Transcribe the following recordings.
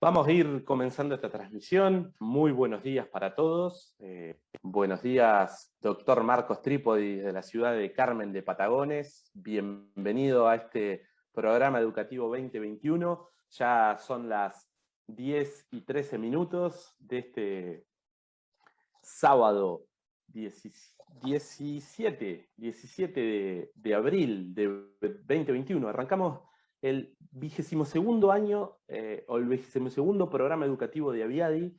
Vamos a ir comenzando esta transmisión. Muy buenos días para todos. Buenos días, doctor Marcos Trípodi, de la ciudad de Carmen de Patagones. Bienvenido a este programa educativo 2021. Ya son las 10:13 de este sábado 17 de abril de 2021. Arrancamos el 22º año, o el 22º programa educativo de Aviadi,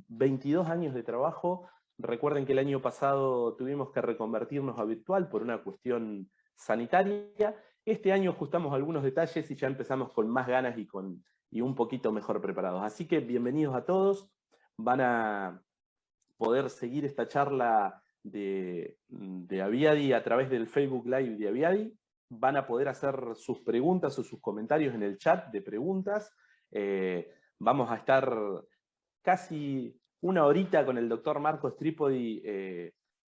22 años de trabajo. Recuerden que el año pasado tuvimos que reconvertirnos a virtual por una cuestión sanitaria. Este año ajustamos algunos detalles y ya empezamos con más ganas y un poquito mejor preparados. Así que bienvenidos a todos. Van a poder seguir esta charla de Aviadi a través del Facebook Live de Aviadi. Van a poder hacer sus preguntas o sus comentarios en el chat de preguntas. Vamos a estar casi una horita con el doctor Marcos Trípodi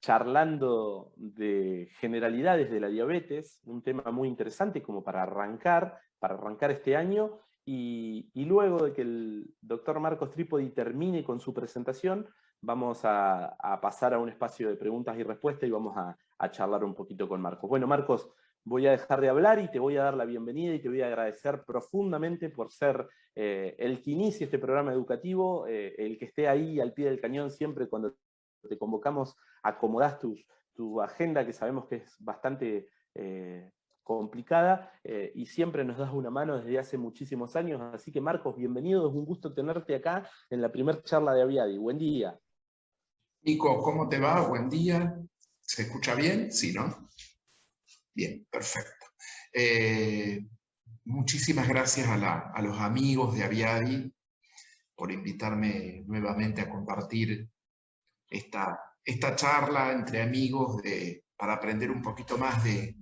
charlando de generalidades de la diabetes, un tema muy interesante como para arrancar este año, y luego de que el doctor Marcos Trípodi termine con su presentación, vamos a pasar a un espacio de preguntas y respuestas y vamos a charlar un poquito con Marcos. Bueno, Marcos, voy a dejar de hablar y te voy a dar la bienvenida y te voy a agradecer profundamente por ser el que inicie este programa educativo, el que esté ahí al pie del cañón siempre cuando te convocamos, acomodás tu agenda, que sabemos que es bastante complicada, y siempre nos das una mano desde hace muchísimos años. Así que, Marcos, bienvenido, es un gusto tenerte acá en la primera charla de Aviadi. Buen día. Nico, ¿cómo te va? Buen día. ¿Se escucha bien? Sí, ¿no? Bien, perfecto. Muchísimas gracias a los amigos de Aviadi por invitarme nuevamente a compartir esta charla entre amigos para aprender un poquito más de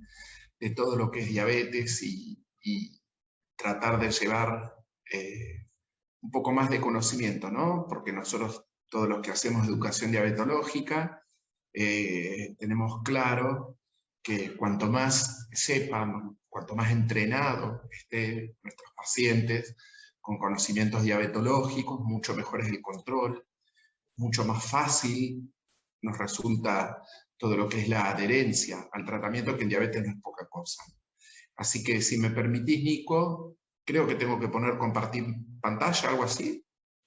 todo lo que es diabetes y tratar de llevar un poco más de conocimiento, ¿no? Porque nosotros, todos los que hacemos educación diabetológica, tenemos claro que cuanto más sepan, cuanto más entrenados estén nuestros pacientes con conocimientos diabetológicos, mucho mejor es el control, mucho más fácil nos resulta todo lo que es la adherencia al tratamiento, que en diabetes no es poca cosa. Así que si me permitís, Nico, creo que tengo que compartir pantalla, algo así.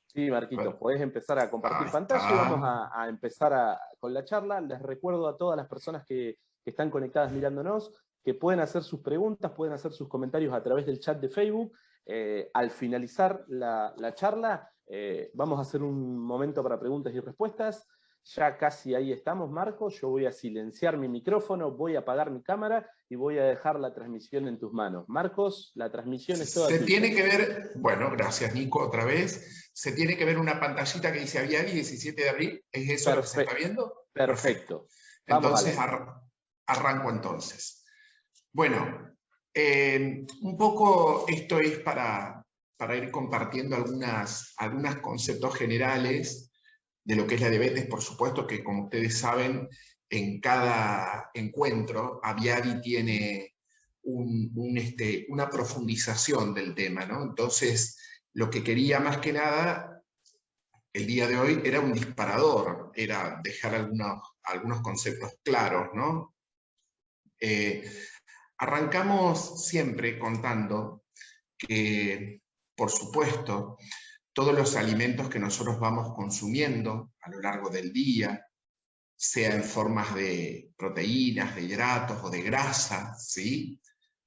Sí, Marquito, Bueno, podés empezar a compartir ahí pantalla y vamos está. a empezar con la charla. Les recuerdo a todas las personas que están conectadas mirándonos que pueden hacer sus preguntas, pueden hacer sus comentarios a través del chat de Facebook. Al finalizar la charla, vamos a hacer un momento para preguntas y respuestas. Ya casi ahí estamos, Marcos. Yo voy a silenciar mi micrófono, voy a apagar mi cámara y voy a dejar la transmisión en tus manos. Marcos, la transmisión es toda Se tuya. tiene que ver, bueno, gracias Nico otra vez, se tiene que ver una pantallita que dice Aviadi 17 de abril, ¿es eso lo que se está viendo? Perfecto. Entonces arranco entonces. Bueno, un poco esto es para ir compartiendo algunos conceptos generales de lo que es la diabetes. Por supuesto que, como ustedes saben, en cada encuentro Aviadi tiene una profundización del tema, ¿no? Entonces, lo que quería más que nada el día de hoy era un disparador, era dejar algunos conceptos claros, ¿no? Arrancamos siempre contando que, por supuesto, todos los alimentos que nosotros vamos consumiendo a lo largo del día, sea en formas de proteínas, de hidratos o de grasa, ¿sí?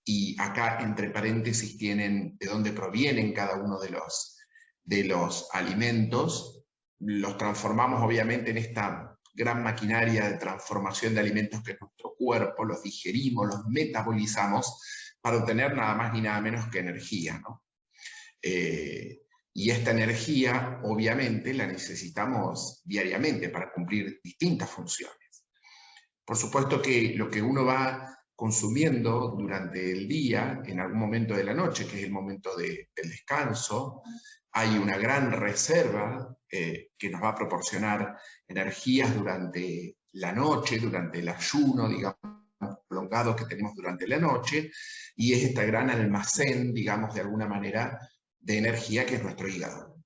Y acá entre paréntesis tienen de dónde provienen cada uno de los alimentos. Los transformamos obviamente en esta gran maquinaria de transformación de alimentos que es nuestro cuerpo, los digerimos, los metabolizamos para obtener nada más ni nada menos que energía, ¿no? Y esta energía, obviamente, la necesitamos diariamente para cumplir distintas funciones. Por supuesto que lo que uno va consumiendo durante el día, en algún momento de la noche, que es el momento del descanso, hay una gran reserva que nos va a proporcionar energías durante la noche, durante el ayuno, digamos, prolongado que tenemos durante la noche, y es este gran almacén, digamos, de alguna manera, de energía que es nuestro hígado.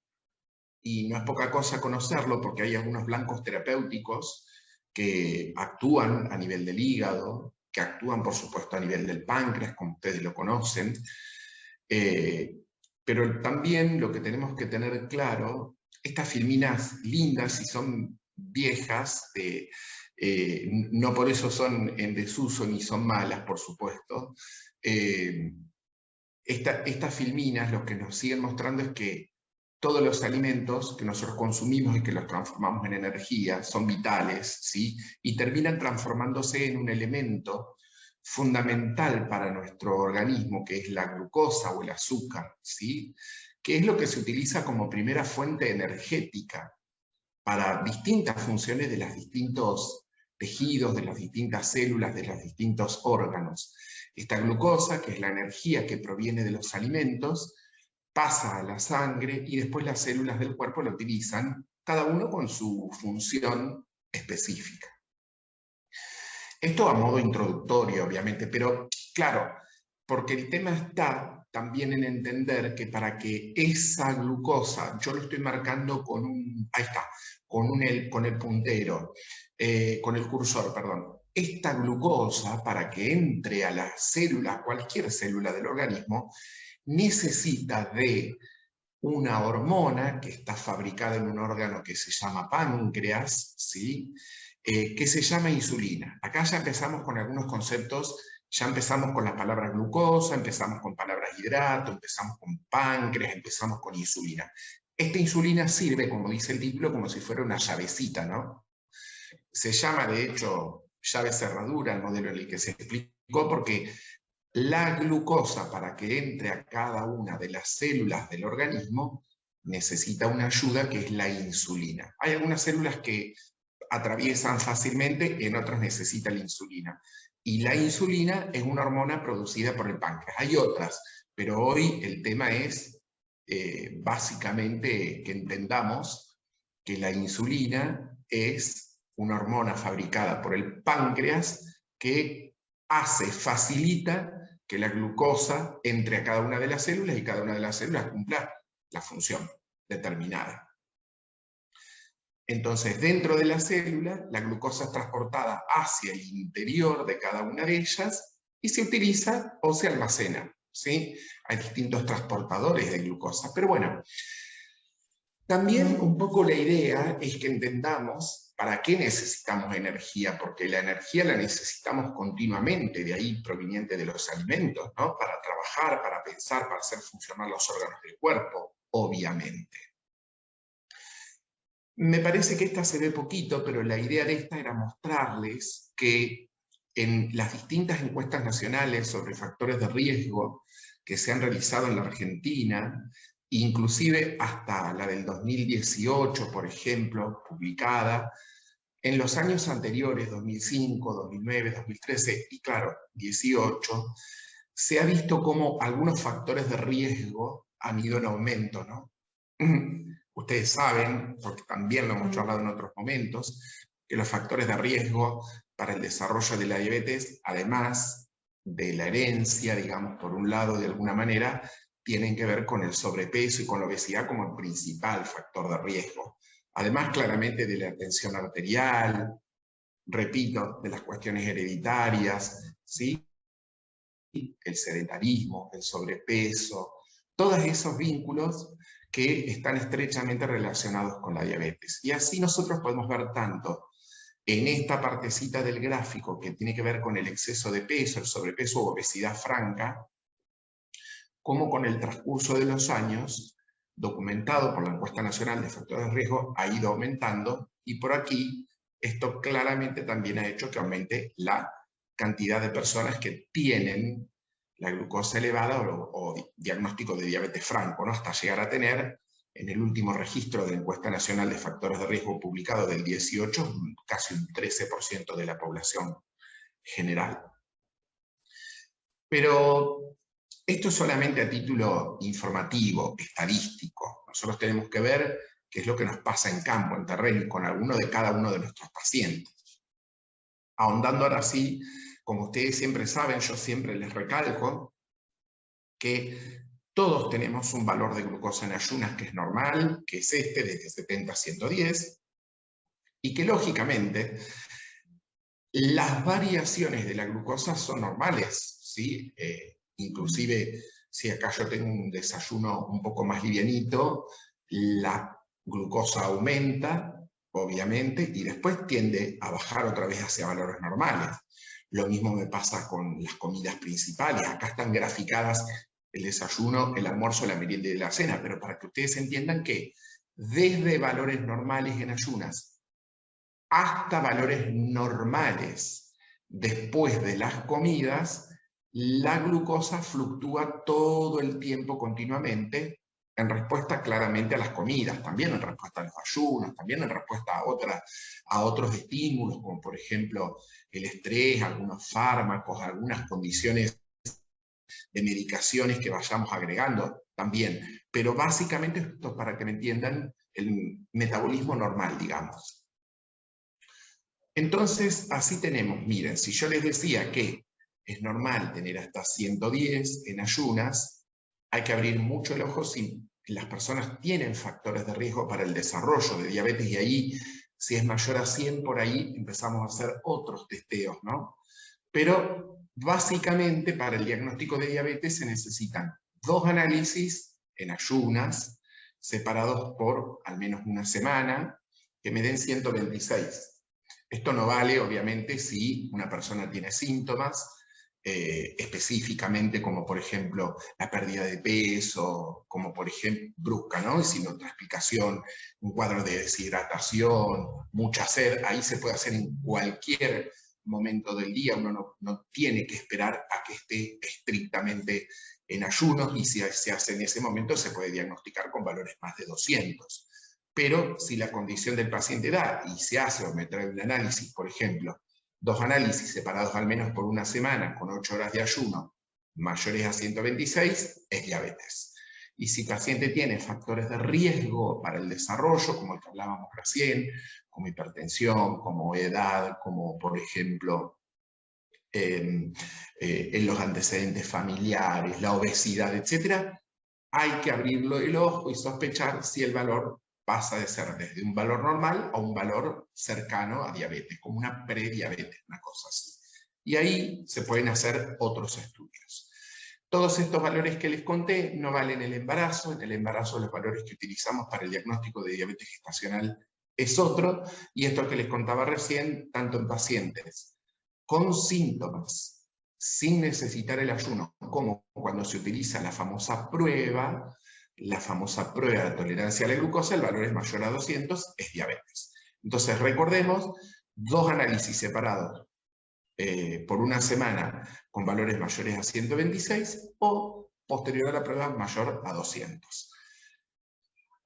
Y no es poca cosa conocerlo porque hay algunos blancos terapéuticos que actúan a nivel del hígado, que actúan por supuesto a nivel del páncreas, como ustedes lo conocen, pero también lo que tenemos que tener claro, estas filminas lindas y son viejas, no por eso son en desuso ni son malas, por supuesto. Estas filminas lo que nos siguen mostrando es que todos los alimentos que nosotros consumimos y que los transformamos en energía son vitales, ¿sí? Y terminan transformándose en un elemento fundamental para nuestro organismo, que es la glucosa o el azúcar, ¿sí? Que es lo que se utiliza como primera fuente energética para distintas funciones de los distintos tejidos, de las distintas células, de los distintos órganos. Esta glucosa, que es la energía que proviene de los alimentos, pasa a la sangre y después las células del cuerpo lo utilizan, cada uno con su función específica. Esto a modo introductorio, obviamente, pero claro, porque el tema está también en entender que para que esa glucosa, yo lo estoy marcando con un, ahí está, con el puntero, con el cursor, perdón. Esta glucosa, para que entre a las células, cualquier célula del organismo, necesita de una hormona que está fabricada en un órgano que se llama páncreas, ¿sí? Que se llama insulina. Acá ya empezamos con algunos conceptos, ya empezamos con la palabra glucosa, empezamos con palabras hidrato, empezamos con páncreas, empezamos con insulina. Esta insulina sirve, como dice el título, como si fuera una llavecita, ¿no? Se llama, de hecho, llave cerradura, el modelo en el que se explicó, porque la glucosa, para que entre a cada una de las células del organismo, necesita una ayuda que es la insulina. Hay algunas células que atraviesan fácilmente, en otras necesita la insulina. Y la insulina es una hormona producida por el páncreas. Hay otras, pero hoy el tema es básicamente que entendamos que la insulina es una hormona fabricada por el páncreas que facilita que la glucosa entre a cada una de las células y cada una de las células cumpla la función determinada. Entonces, dentro de la célula, la glucosa es transportada hacia el interior de cada una de ellas y se utiliza o se almacena, ¿sí? Hay distintos transportadores de glucosa, pero bueno, también un poco la idea es que entendamos para qué necesitamos energía, porque la energía la necesitamos continuamente, de ahí proveniente de los alimentos, ¿no? Para trabajar, para pensar, para hacer funcionar los órganos del cuerpo, obviamente. Me parece que esta se ve poquito, pero la idea de esta era mostrarles que en las distintas encuestas nacionales sobre factores de riesgo que se han realizado en la Argentina, inclusive hasta la del 2018, por ejemplo, publicada, en los años anteriores, 2005, 2009, 2013 y claro, 2018, se ha visto cómo algunos factores de riesgo han ido en aumento, ¿no? Ustedes saben, porque también lo hemos charlado en otros momentos, que los factores de riesgo para el desarrollo de la diabetes, además de la herencia, digamos, por un lado, de alguna manera, tienen que ver con el sobrepeso y con la obesidad como el principal factor de riesgo. Además, claramente, de la tensión arterial, repito, de las cuestiones hereditarias, ¿sí? El sedentarismo, el sobrepeso, todos esos vínculos que están estrechamente relacionados con la diabetes. Y así nosotros podemos ver tanto en esta partecita del gráfico que tiene que ver con el exceso de peso, el sobrepeso o obesidad franca, como con el transcurso de los años, documentado por la Encuesta Nacional de Factores de Riesgo, ha ido aumentando, y por aquí esto claramente también ha hecho que aumente la cantidad de personas que tienen la glucosa elevada o diagnóstico de diabetes franco, ¿no? Hasta llegar a tener, en el último registro de la Encuesta Nacional de Factores de Riesgo publicado del 18, casi un 13% de la población general. Pero esto es solamente a título informativo, estadístico. Nosotros tenemos que ver qué es lo que nos pasa en campo, en terreno, con alguno de cada uno de nuestros pacientes. Ahondando ahora sí, como ustedes siempre saben, yo siempre les recalco que todos tenemos un valor de glucosa en ayunas que es normal, que es este, desde 70 a 110, y que lógicamente las variaciones de la glucosa son normales, ¿sí? Inclusive, si acá yo tengo un desayuno un poco más livianito, la glucosa aumenta, obviamente, y después tiende a bajar otra vez hacia valores normales. Lo mismo me pasa con las comidas principales. Acá están graficadas el desayuno, el almuerzo, la merienda y la cena, pero para que ustedes entiendan que desde valores normales en ayunas hasta valores normales después de las comidas, la glucosa fluctúa todo el tiempo continuamente en respuesta claramente a las comidas, también en respuesta a los ayunos, también en respuesta a otros estímulos, como por ejemplo el estrés, algunos fármacos, algunas condiciones de medicaciones que vayamos agregando también. Pero básicamente esto para que me entiendan el metabolismo normal, digamos. Entonces, así tenemos, miren, si yo les decía que es normal tener hasta 110 en ayunas, hay que abrir mucho el ojo si las personas tienen factores de riesgo para el desarrollo de diabetes, y ahí, si es mayor a 100, por ahí empezamos a hacer otros testeos, ¿no? Pero básicamente para el diagnóstico de diabetes se necesitan 2 análisis en ayunas, separados por al menos una semana, que me den 126. Esto no vale, obviamente, si una persona tiene síntomas, específicamente como por ejemplo la pérdida de peso, como por ejemplo brusca, ¿no? Y sin otra explicación, un cuadro de deshidratación, mucha sed, ahí se puede hacer en cualquier momento del día, uno no tiene que esperar a que esté estrictamente en ayunos, y si se hace en ese momento se puede diagnosticar con valores más de 200. Pero si la condición del paciente da y se hace o me trae un análisis, por ejemplo, 2 análisis separados al menos por una semana con 8 horas de ayuno mayores a 126, es diabetes. Y si el paciente tiene factores de riesgo para el desarrollo, como el que hablábamos recién, como hipertensión, como edad, como por ejemplo en los antecedentes familiares, la obesidad, etc., hay que abrirlo el ojo y sospechar si el valor pasa de ser desde un valor normal a un valor cercano a diabetes, como una prediabetes, una cosa así. Y ahí se pueden hacer otros estudios. Todos estos valores que les conté no valen el embarazo. En el embarazo los valores que utilizamos para el diagnóstico de diabetes gestacional es otro, y esto que les contaba recién, tanto en pacientes con síntomas, sin necesitar el ayuno, como cuando se utiliza la famosa prueba de tolerancia a la glucosa, el valor es mayor a 200, es diabetes. Entonces recordemos, 2 análisis separados por una semana con valores mayores a 126 o posterior a la prueba mayor a 200.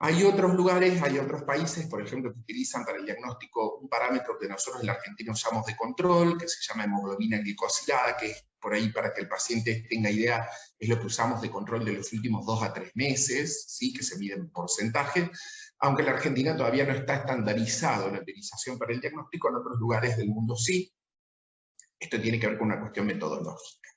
Hay otros lugares, hay otros países, por ejemplo, que utilizan para el diagnóstico un parámetro que nosotros en la Argentina usamos de control, que se llama hemoglobina glicosilada, que es por ahí para que el paciente tenga idea, es lo que usamos de control de los últimos 2 a 3 meses, ¿sí? Que se mide en porcentaje, aunque en la Argentina todavía no está estandarizado la utilización para el diagnóstico, en otros lugares del mundo sí. Esto tiene que ver con una cuestión metodológica.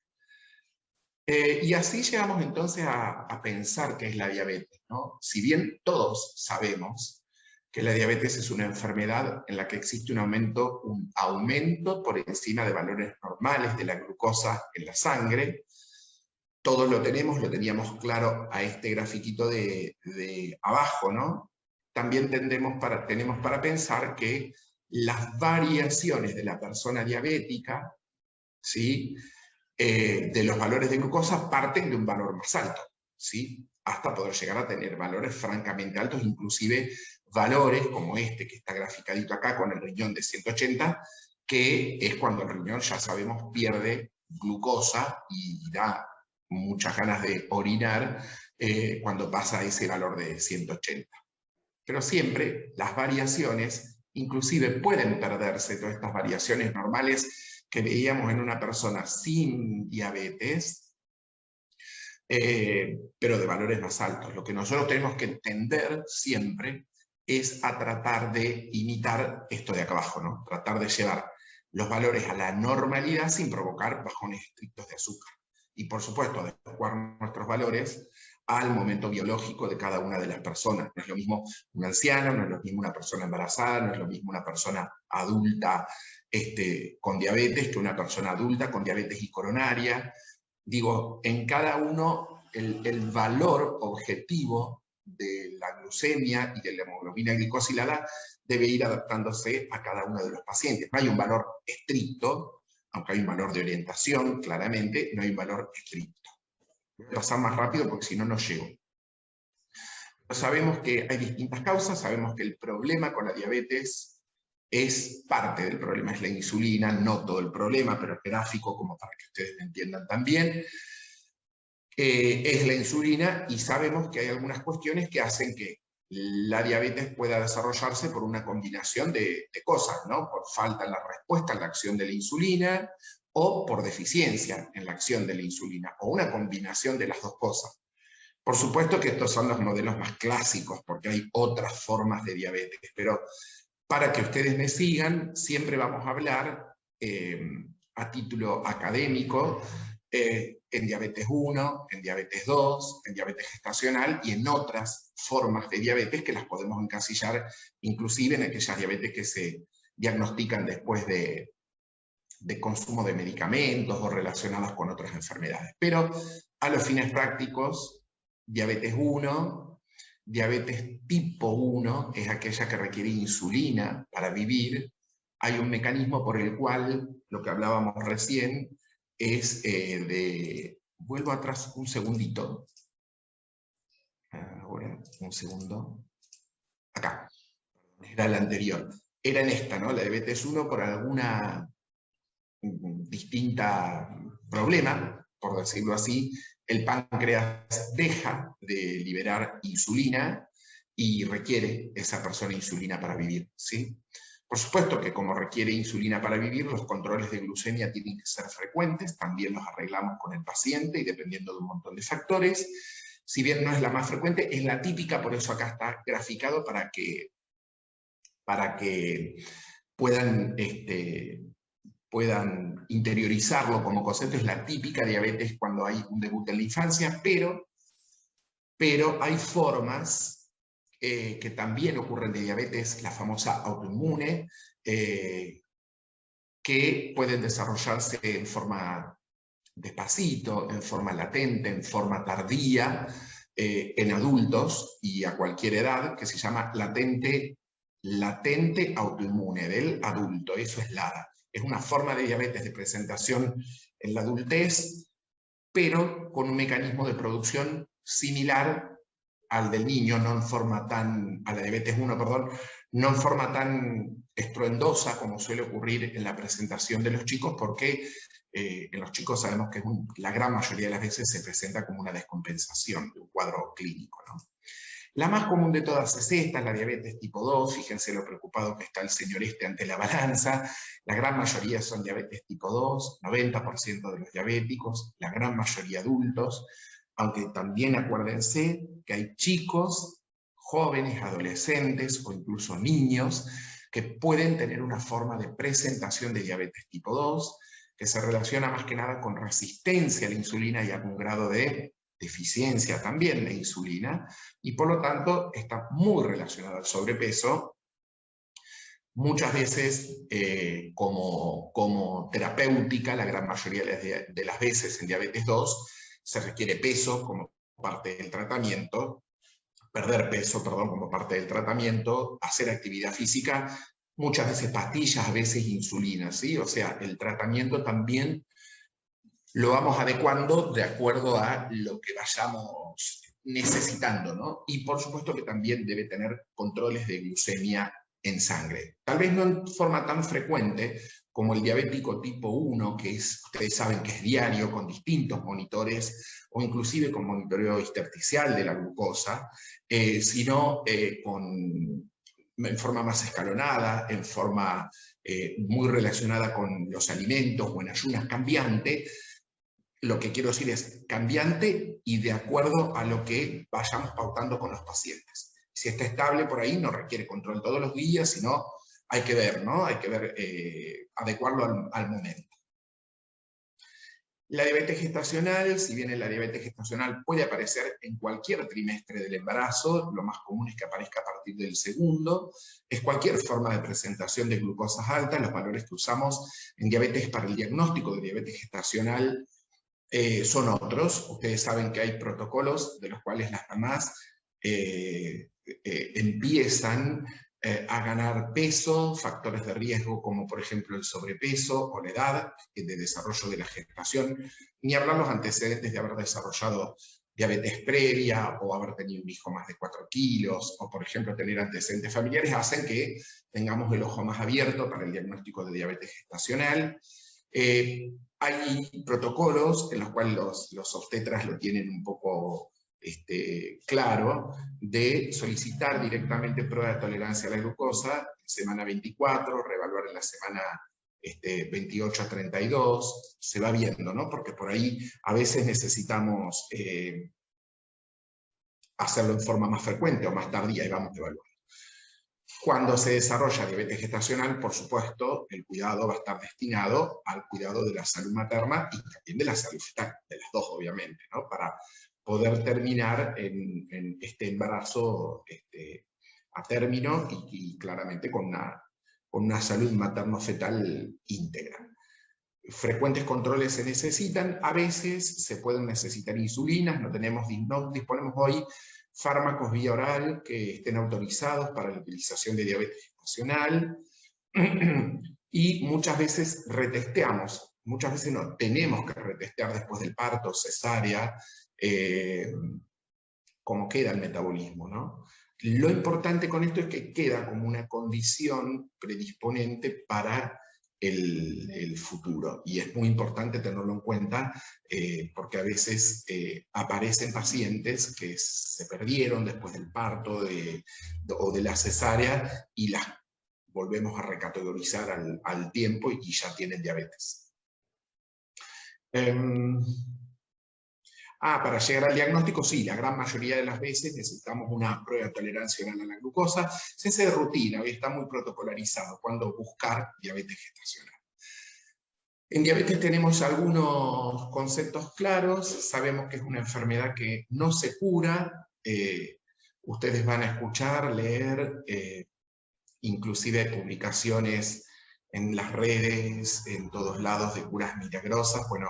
Y así llegamos entonces a pensar qué es la diabetes, ¿no? Si bien todos sabemos que la diabetes es una enfermedad en la que existe un aumento por encima de valores normales de la glucosa en la sangre, todos lo teníamos claro a este grafiquito de abajo, ¿no? También tenemos para pensar que las variaciones de la persona diabética, ¿sí?, de los valores de glucosa parten de un valor más alto, ¿sí?, hasta poder llegar a tener valores francamente altos, inclusive valores como este que está graficadito acá con el riñón de 180, que es cuando el riñón, ya sabemos, pierde glucosa y da muchas ganas de orinar cuando pasa ese valor de 180. Pero siempre las variaciones, inclusive pueden perderse todas estas variaciones normales que veíamos en una persona sin diabetes, pero de valores más altos. Lo que nosotros tenemos que entender siempre es a tratar de imitar esto de acá abajo, ¿no? Tratar de llevar los valores a la normalidad sin provocar bajones estrictos de azúcar. Y por supuesto, adecuar nuestros valores al momento biológico de cada una de las personas. No es lo mismo un anciano, no es lo mismo una persona embarazada, no es lo mismo una persona adulta con diabetes que una persona adulta con diabetes y coronaria. Digo, en cada uno el valor objetivo de la glucemia y de la hemoglobina glicosilada debe ir adaptándose a cada uno de los pacientes. No hay un valor estricto, aunque hay un valor de orientación, claramente, no hay un valor estricto. Voy a pasar más rápido porque si no, no llego. Sabemos que hay distintas causas, sabemos que el problema con la diabetes es parte del problema, es la insulina, no todo el problema, pero es gráfico como para que ustedes me entiendan también. Es la insulina y sabemos que hay algunas cuestiones que hacen que la diabetes pueda desarrollarse por una combinación de cosas, ¿no? Por falta en la respuesta en la acción de la insulina o por deficiencia en la acción de la insulina, o una combinación de las dos cosas. Por supuesto que estos son los modelos más clásicos, porque hay otras formas de diabetes, pero para que ustedes me sigan, siempre vamos a hablar a título académico en diabetes 1, en diabetes 2, en diabetes gestacional y en otras formas de diabetes que las podemos encasillar inclusive en aquellas diabetes que se diagnostican después de consumo de medicamentos o relacionadas con otras enfermedades. Pero a los fines prácticos, diabetes 1, diabetes tipo 1 es aquella que requiere insulina para vivir. Hay un mecanismo por el cual, lo que hablábamos recién, es vuelvo atrás un segundito. Ahora, un segundo. Acá. Era la anterior. Era en esta, ¿no? La diabetes 1 por alguna distinta problema, por decirlo así, el páncreas deja de liberar insulina y requiere esa persona insulina para vivir, ¿sí? Por supuesto que como requiere insulina para vivir, los controles de glucemia tienen que ser frecuentes, también los arreglamos con el paciente y dependiendo de un montón de factores. Si bien no es la más frecuente, es la típica, por eso acá está graficado para que puedan interiorizarlo como concepto. Es la típica diabetes cuando hay un debut en la infancia, pero hay formas que también ocurren de diabetes, la famosa autoinmune, que pueden desarrollarse en forma despacito, en forma latente, en forma tardía, en adultos y a cualquier edad, que se llama latente autoinmune del adulto, eso es LADA. Es una forma de diabetes de presentación en la adultez, pero con un mecanismo de producción similar al del niño, no en forma tan, a la diabetes 1, perdón, no en forma tan estruendosa como suele ocurrir en la presentación de los chicos, porque en los chicos sabemos que la gran mayoría de las veces se presenta como una descompensación de un cuadro clínico, ¿no? La más común de todas es esta, la diabetes tipo 2, fíjense lo preocupado que está el señor ante la balanza. La gran mayoría son diabetes tipo 2, 90% de los diabéticos, la gran mayoría adultos, aunque también acuérdense que hay chicos, jóvenes, adolescentes o incluso niños que pueden tener una forma de presentación de diabetes tipo 2, que se relaciona más que nada con resistencia a la insulina y algún grado de deficiencia también de insulina, y por lo tanto está muy relacionado al sobrepeso, muchas veces como terapéutica, la gran mayoría de las veces en diabetes 2, se requiere peso como parte del tratamiento, perder peso, perdón, como parte del tratamiento, hacer actividad física, muchas veces pastillas, a veces insulina, ¿sí? O sea, el tratamiento también lo vamos adecuando de acuerdo a lo que vayamos necesitando, ¿no? Y por supuesto que también debe tener controles de glucemia en sangre. Tal vez no en forma tan frecuente como el diabético tipo 1, que ustedes saben que es diario, con distintos monitores, o inclusive con monitoreo intersticial de la glucosa, sino en forma más escalonada, en forma muy relacionada con los alimentos o en ayunas cambiante. Lo que quiero decir es cambiante y de acuerdo a lo que vayamos pautando con los pacientes. Si está estable por ahí, no requiere control todos los días, sino hay que ver, ¿no? Hay que ver, adecuarlo al momento. La diabetes gestacional, si bien la diabetes gestacional puede aparecer en cualquier trimestre del embarazo, lo más común es que aparezca a partir del segundo, es cualquier forma de presentación de glucosas altas. Los valores que usamos en diabetes para el diagnóstico de diabetes gestacional son otros. Ustedes saben que hay protocolos de los cuales las mamás empiezan a ganar peso, factores de riesgo como por ejemplo el sobrepeso o la edad de desarrollo de la gestación, ni hablar los antecedentes de haber desarrollado diabetes previa o haber tenido un hijo más de 4 kilos o por ejemplo tener antecedentes familiares, hacen que tengamos el ojo más abierto para el diagnóstico de diabetes gestacional. Hay protocolos en los cuales los obstetras lo tienen un poco claro, de solicitar directamente prueba de tolerancia a la glucosa en semana 24, reevaluar en la semana 28 a 32, se va viendo, ¿no? Porque por ahí a veces necesitamos hacerlo en forma más frecuente o más tardía y vamos evaluando. Cuando se desarrolla diabetes gestacional, por supuesto, el cuidado va a estar destinado al cuidado de la salud materna y también de la salud fetal, de las dos obviamente, ¿no? Para poder terminar en este embarazo a término y claramente con una salud materno-fetal íntegra. Frecuentes controles se necesitan, a veces se pueden necesitar insulinas, no disponemos hoy fármacos vía oral que estén autorizados para la utilización de diabetes gestacional y muchas veces retesteamos, muchas veces no, tenemos que retestear después del parto, cesárea, cómo queda el metabolismo, ¿no? Lo importante con esto es que queda como una condición predisponente para el futuro, y es muy importante tenerlo en cuenta porque a veces aparecen pacientes que se perdieron después del parto o de la cesárea y las volvemos a recategorizar al tiempo y ya tienen diabetes. Para llegar al diagnóstico, sí, la gran mayoría de las veces necesitamos una prueba de tolerancia oral a la glucosa. Se hace de rutina y está muy protocolarizado cuando buscar diabetes gestacional. En diabetes tenemos algunos conceptos claros. Sabemos que es una enfermedad que no se cura. Ustedes van a escuchar, leer, inclusive publicaciones en las redes, en todos lados, de curas milagrosas. Bueno,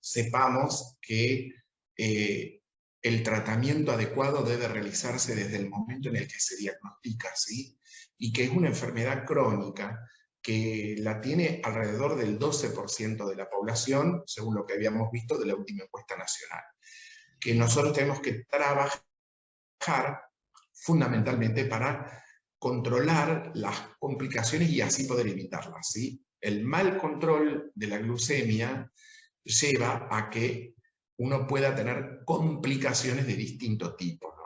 sepamos que el tratamiento adecuado debe realizarse desde el momento en el que se diagnostica, ¿sí? Y que es una enfermedad crónica que la tiene alrededor del 12% de la población, según lo que habíamos visto de la última encuesta nacional. Que nosotros tenemos que trabajar fundamentalmente para controlar las complicaciones y así poder evitarlas, ¿sí? El mal control de la glucemia lleva a que uno pueda tener complicaciones de distinto tipo, ¿no?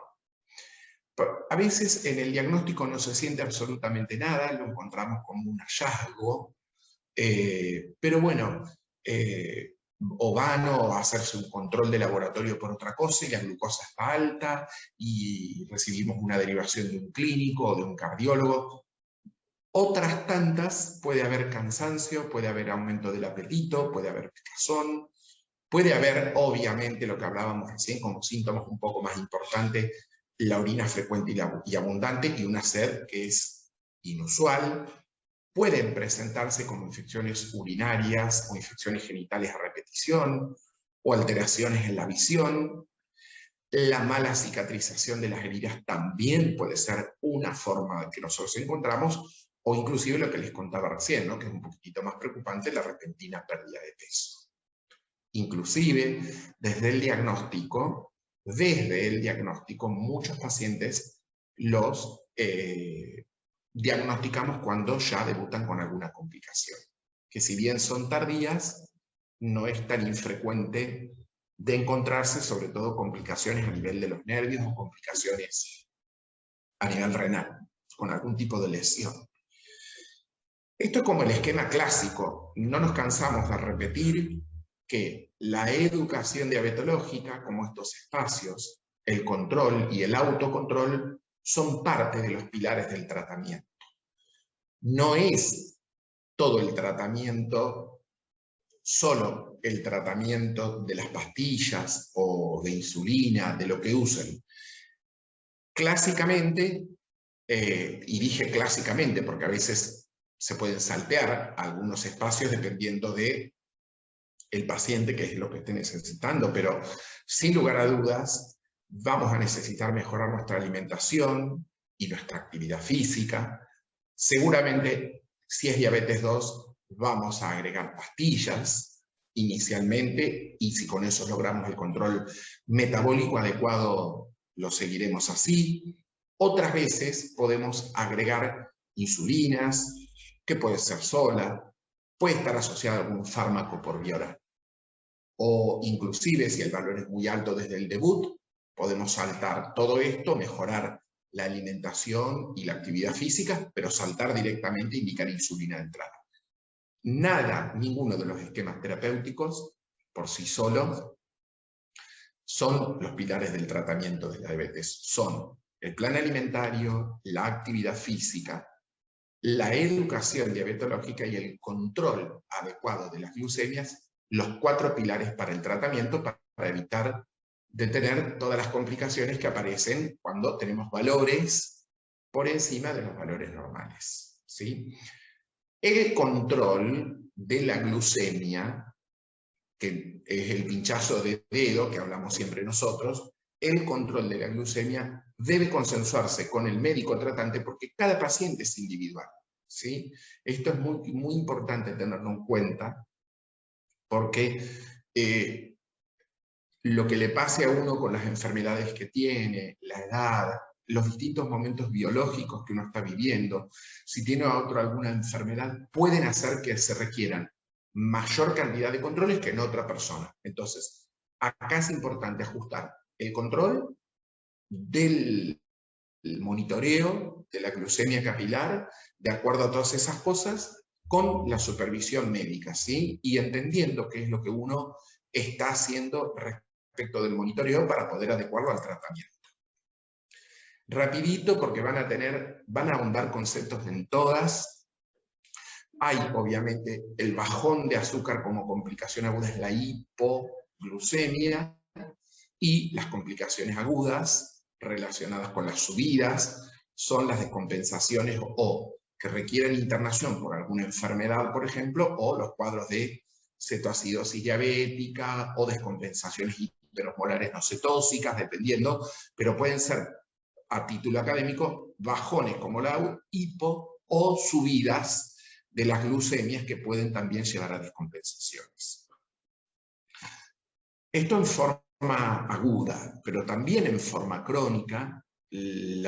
A veces en el diagnóstico no se siente absolutamente nada, lo encontramos como un hallazgo, pero bueno, o van a hacerse un control de laboratorio por otra cosa y la glucosa está alta y recibimos una derivación de un clínico o de un cardiólogo. Otras tantas puede haber cansancio, puede haber aumento del apetito, puede haber picazón, puede haber, obviamente, lo que hablábamos recién, como síntomas un poco más importantes, la orina frecuente y abundante y una sed que es inusual. Pueden presentarse como infecciones urinarias o infecciones genitales a repetición o alteraciones en la visión. La mala cicatrización de las heridas también puede ser una forma que nosotros encontramos, o inclusive lo que les contaba recién, ¿no? Que es un poquitito más preocupante, la repentina pérdida de peso. Inclusive, desde el diagnóstico, muchos pacientes los diagnosticamos cuando ya debutan con alguna complicación, que si bien son tardías, no es tan infrecuente de encontrarse, sobre todo complicaciones a nivel de los nervios o complicaciones a nivel renal, con algún tipo de lesión. Esto es como el esquema clásico, no nos cansamos de repetir que la educación diabetológica, como estos espacios, el control y el autocontrol, son parte de los pilares del tratamiento. No es todo el tratamiento solo el tratamiento de las pastillas o de insulina, de lo que usen. Clásicamente, y dije clásicamente porque a veces se pueden saltear algunos espacios dependiendo de el paciente, que es lo que esté necesitando, pero sin lugar a dudas vamos a necesitar mejorar nuestra alimentación y nuestra actividad física. Seguramente, si es diabetes 2, vamos a agregar pastillas inicialmente, y si con eso logramos el control metabólico adecuado, lo seguiremos así. Otras veces podemos agregar insulinas, que puede ser sola, puede estar asociada a algún fármaco por vía oral. O inclusive, si el valor es muy alto desde el debut, podemos saltar todo esto, mejorar la alimentación y la actividad física, pero saltar directamente e indicar insulina de entrada. Nada, ninguno de los esquemas terapéuticos por sí solos son los pilares del tratamiento de la diabetes. Son el plan alimentario, la actividad física, la educación diabetológica y el control adecuado de las glucemias, los 4 pilares para el tratamiento, para evitar de tener todas las complicaciones que aparecen cuando tenemos valores por encima de los valores normales, ¿sí? El control de la glucemia, que es el pinchazo de dedo que hablamos siempre nosotros, el control de la glucemia debe consensuarse con el médico tratante porque cada paciente es individual, ¿sí? Esto es muy, muy importante tenerlo en cuenta porque lo que le pase a uno con las enfermedades que tiene, la edad, los distintos momentos biológicos que uno está viviendo, si tiene a otro alguna enfermedad, pueden hacer que se requieran mayor cantidad de controles que en otra persona. Entonces, acá es importante ajustar el control del monitoreo de la glucemia capilar, de acuerdo a todas esas cosas, con la supervisión médica, ¿sí? Y entendiendo qué es lo que uno está haciendo respecto del monitoreo para poder adecuarlo al tratamiento. Rapidito, porque van a ahondar conceptos en todas. Hay, obviamente, el bajón de azúcar como complicación aguda, es la hipoglucemia, y las complicaciones agudas relacionadas con las subidas son las descompensaciones o que requieren internación por alguna enfermedad, por ejemplo, o los cuadros de cetoacidosis diabética o descompensaciones hiperosmolares no cetóxicas, dependiendo, pero pueden ser, a título académico, bajones como la hipo o subidas de las glucemias que pueden también llevar a descompensaciones. Esto en forma aguda, pero también en forma crónica, el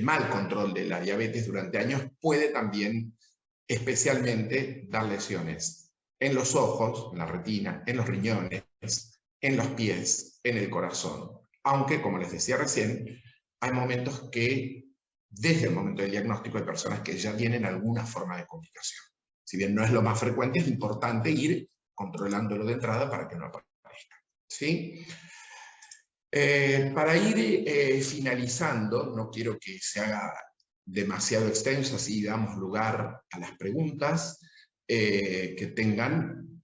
mal control de la diabetes durante años puede también especialmente dar lesiones en los ojos, en la retina, en los riñones, en los pies, en el corazón. Aunque, como les decía recién, hay momentos que, desde el momento del diagnóstico, hay personas que ya tienen alguna forma de complicación. Si bien no es lo más frecuente, es importante ir controlándolo de entrada para que no aparezca, ¿sí? Para ir finalizando, no quiero que se haga demasiado extenso, así damos lugar a las preguntas que tengan.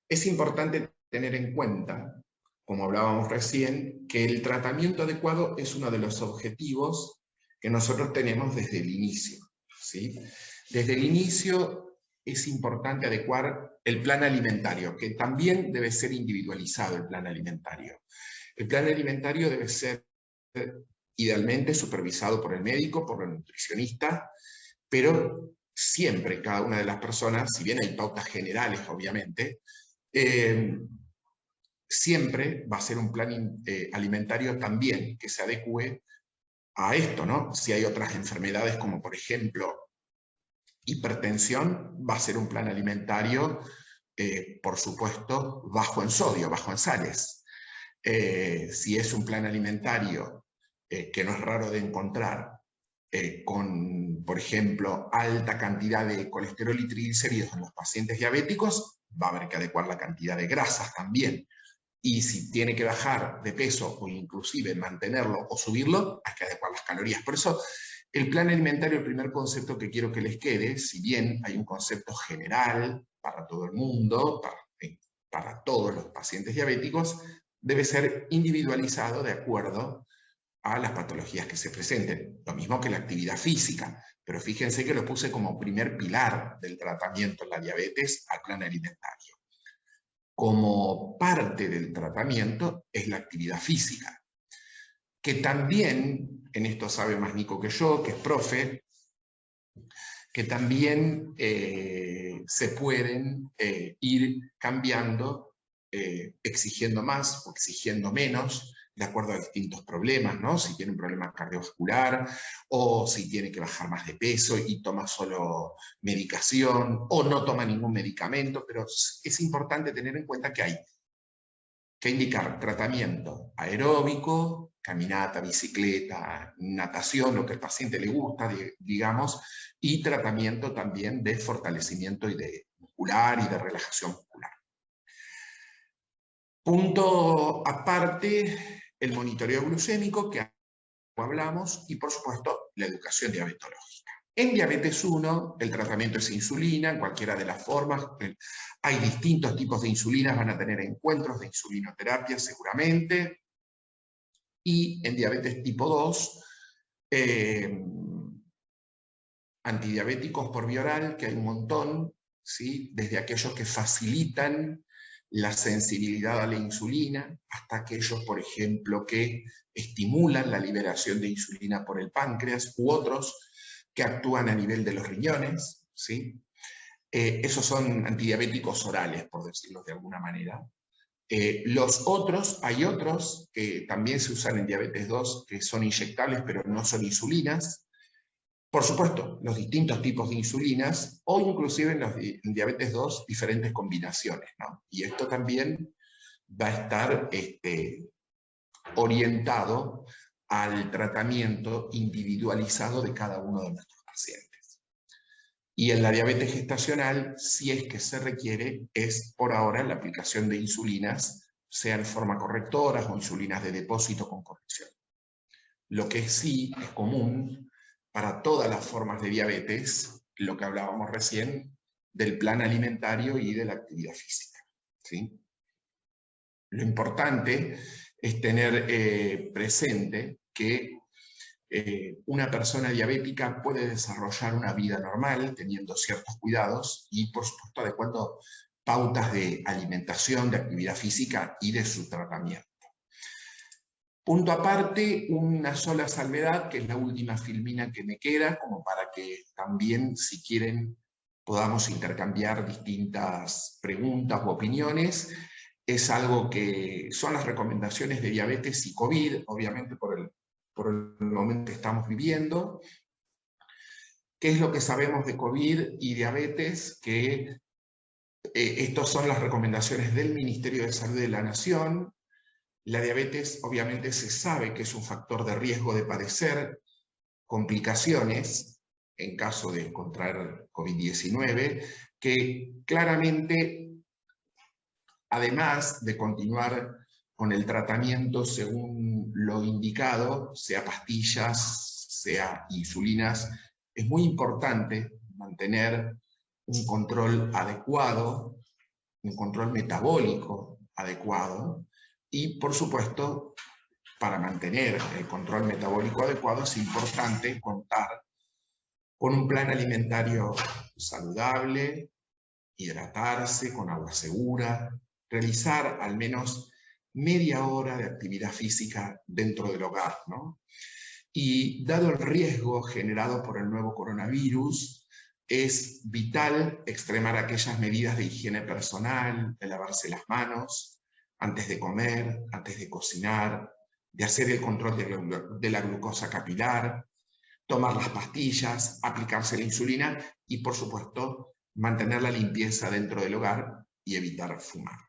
Es importante tener en cuenta, como hablábamos recién, que el tratamiento adecuado es uno de los objetivos que nosotros tenemos desde el inicio, ¿sí? Desde el inicio es importante adecuar el plan alimentario, que también debe ser individualizado el plan alimentario. El plan alimentario debe ser idealmente supervisado por el médico, por el nutricionista, pero siempre cada una de las personas, si bien hay pautas generales obviamente, siempre va a ser un plan alimentario también que se adecue a esto, ¿no? Si hay otras enfermedades como por ejemplo hipertensión, va a ser un plan alimentario, por supuesto, bajo en sodio, bajo en sales. Si es un plan alimentario que no es raro de encontrar, con, por ejemplo, alta cantidad de colesterol y triglicéridos en los pacientes diabéticos, va a haber que adecuar la cantidad de grasas también. Y si tiene que bajar de peso o inclusive mantenerlo o subirlo, hay que adecuar las calorías. Por eso El plan alimentario, el primer concepto que quiero que les quede, si bien hay un concepto general para todo el mundo, para todos los pacientes diabéticos, debe ser individualizado de acuerdo a las patologías que se presenten. Lo mismo que la actividad física, pero fíjense que lo puse como primer pilar del tratamiento en la diabetes al plan alimentario. Como parte del tratamiento es la actividad física, que también, en esto sabe más Nico que yo, que es profe, que también se pueden ir cambiando, exigiendo más o exigiendo menos, de acuerdo a distintos problemas, ¿no? Si tiene un problema cardiovascular, o si tiene que bajar más de peso y toma solo medicación, o no toma ningún medicamento, pero es importante tener en cuenta que hay que indicar tratamiento aeróbico, caminata, bicicleta, natación, lo que al paciente le gusta, digamos, y tratamiento también de fortalecimiento muscular y de relajación muscular. Punto aparte, el monitoreo glucémico que hablamos y, por supuesto, la educación diabetológica. En diabetes 1, el tratamiento es insulina, en cualquiera de las formas. Hay distintos tipos de insulinas, van a tener encuentros de insulinoterapia seguramente. Y en diabetes tipo 2, antidiabéticos por vía oral, que hay un montón, ¿sí? Desde aquellos que facilitan la sensibilidad a la insulina, hasta aquellos, por ejemplo, que estimulan la liberación de insulina por el páncreas, u otros que actúan a nivel de los riñones, ¿sí? Esos son antidiabéticos orales, por decirlo de alguna manera. Hay otros que también se usan en diabetes 2, que son inyectables, pero no son insulinas. Por supuesto, los distintos tipos de insulinas, o inclusive en diabetes 2, diferentes combinaciones, ¿no? Y esto también va a estar orientado al tratamiento individualizado de cada uno de nuestros pacientes. Y en la diabetes gestacional, si es que se requiere, es por ahora la aplicación de insulinas, sean farmacorrectoras o insulinas de depósito con corrección. Lo que sí es común para todas las formas de diabetes, lo que hablábamos recién, del plan alimentario y de la actividad física, ¿sí? Lo importante es tener presente que una persona diabética puede desarrollar una vida normal teniendo ciertos cuidados y, por supuesto, adecuando pautas de alimentación, de actividad física y de su tratamiento. Punto aparte, una sola salvedad, que es la última filmina que me queda, como para que también, si quieren, podamos intercambiar distintas preguntas u opiniones. Es algo que son las recomendaciones de diabetes y COVID, obviamente por el momento que estamos viviendo. ¿Qué es lo que sabemos de COVID y diabetes? Que estas son las recomendaciones del Ministerio de Salud de la Nación. La diabetes obviamente se sabe que es un factor de riesgo de padecer complicaciones en caso de contraer COVID-19, que claramente, además de continuar con el tratamiento según lo indicado, sea pastillas, sea insulinas, es muy importante mantener un control adecuado, un control metabólico adecuado, y, por supuesto, para mantener el control metabólico adecuado es importante contar con un plan alimentario saludable, hidratarse con agua segura, realizar al menos media hora de actividad física dentro del hogar, ¿no? Y dado el riesgo generado por el nuevo coronavirus, es vital extremar aquellas medidas de higiene personal, de lavarse las manos antes de comer, antes de cocinar, de hacer el control de la glucosa capilar, tomar las pastillas, aplicarse la insulina y, por supuesto, mantener la limpieza dentro del hogar y evitar fumar.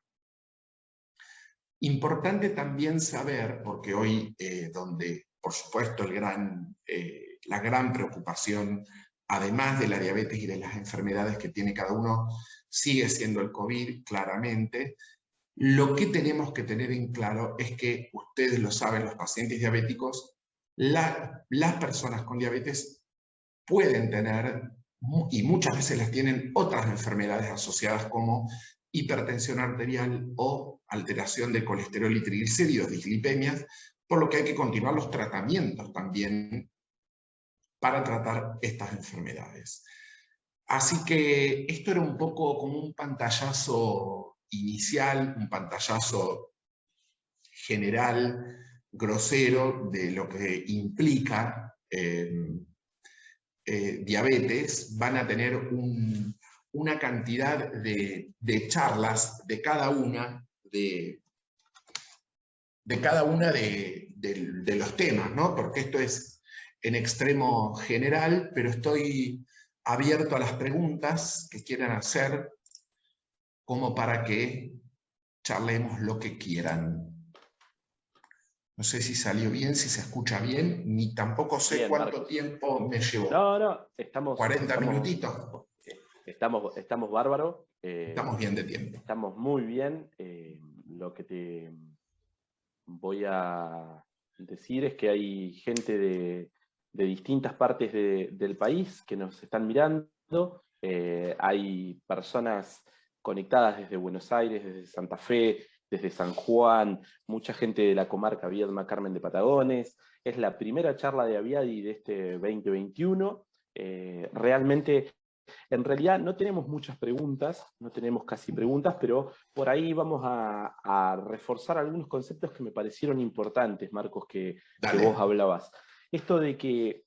Importante también saber, porque hoy donde, por supuesto, la gran preocupación, además de la diabetes y de las enfermedades que tiene cada uno, sigue siendo el COVID, claramente. Lo que tenemos que tener en claro es que, ustedes lo saben, los pacientes diabéticos, las personas con diabetes pueden tener, y muchas veces las tienen, otras enfermedades asociadas como hipertensión arterial o alteración de colesterol y triglicéridos, dislipemias, por lo que hay que continuar los tratamientos también para tratar estas enfermedades. Así que esto era un poco como un pantallazo inicial, un pantallazo general, grosero, de lo que implica diabetes. Van a tener una cantidad de charlas de cada una de los temas, ¿no? Porque esto es en extremo general, pero estoy abierto a las preguntas que quieran hacer, como para que charlemos lo que quieran. No sé si salió bien, si se escucha bien, ni tampoco sé bien, cuánto Marcos. tiempo me llevó. No, estamos... 40 minutitos. Estamos bárbaros. Estamos bien de tiempo. Estamos muy bien. Lo que te voy a decir es que hay gente de distintas partes del país que nos están mirando. Hay personas conectadas desde Buenos Aires, desde Santa Fe, desde San Juan, mucha gente de la comarca Viedma Carmen de Patagones. Es la primera charla de Aviadi de este 2021. Realmente, en realidad no tenemos muchas preguntas, no tenemos casi preguntas, pero por ahí vamos a reforzar algunos conceptos que me parecieron importantes, Marcos, que vos hablabas. Esto de que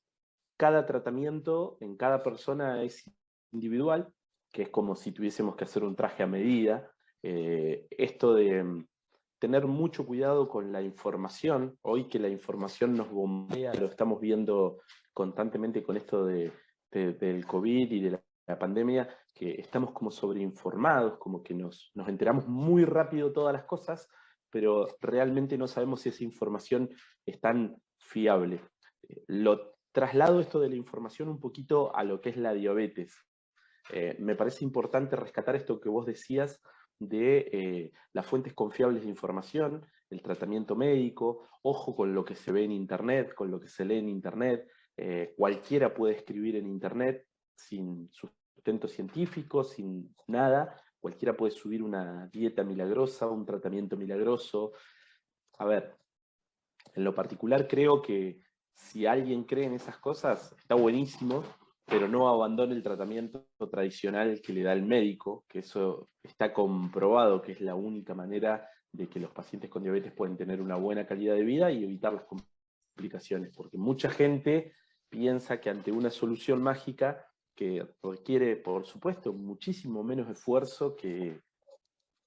cada tratamiento en cada persona es individual, que es como si tuviésemos que hacer un traje a medida. Esto de tener mucho cuidado con la información, hoy que la información nos bombea, lo estamos viendo constantemente con esto del COVID y de la pandemia, que estamos como sobreinformados, como que nos enteramos muy rápido todas las cosas, pero realmente no sabemos si esa información es tan fiable. Lo traslado esto de la información un poquito a lo que es la diabetes. Me parece importante rescatar esto que vos decías de las fuentes confiables de información, el tratamiento médico, ojo con lo que se ve en Internet, con lo que se lee en Internet. Cualquiera puede escribir en Internet sin sustento científico, sin nada. Cualquiera puede subir una dieta milagrosa, un tratamiento milagroso. A ver, en lo particular creo que si alguien cree en esas cosas, está buenísimo, pero no abandone el tratamiento tradicional que le da el médico, que eso está comprobado que es la única manera de que los pacientes con diabetes pueden tener una buena calidad de vida y evitar las complicaciones, porque mucha gente piensa que ante una solución mágica que requiere, por supuesto, muchísimo menos esfuerzo que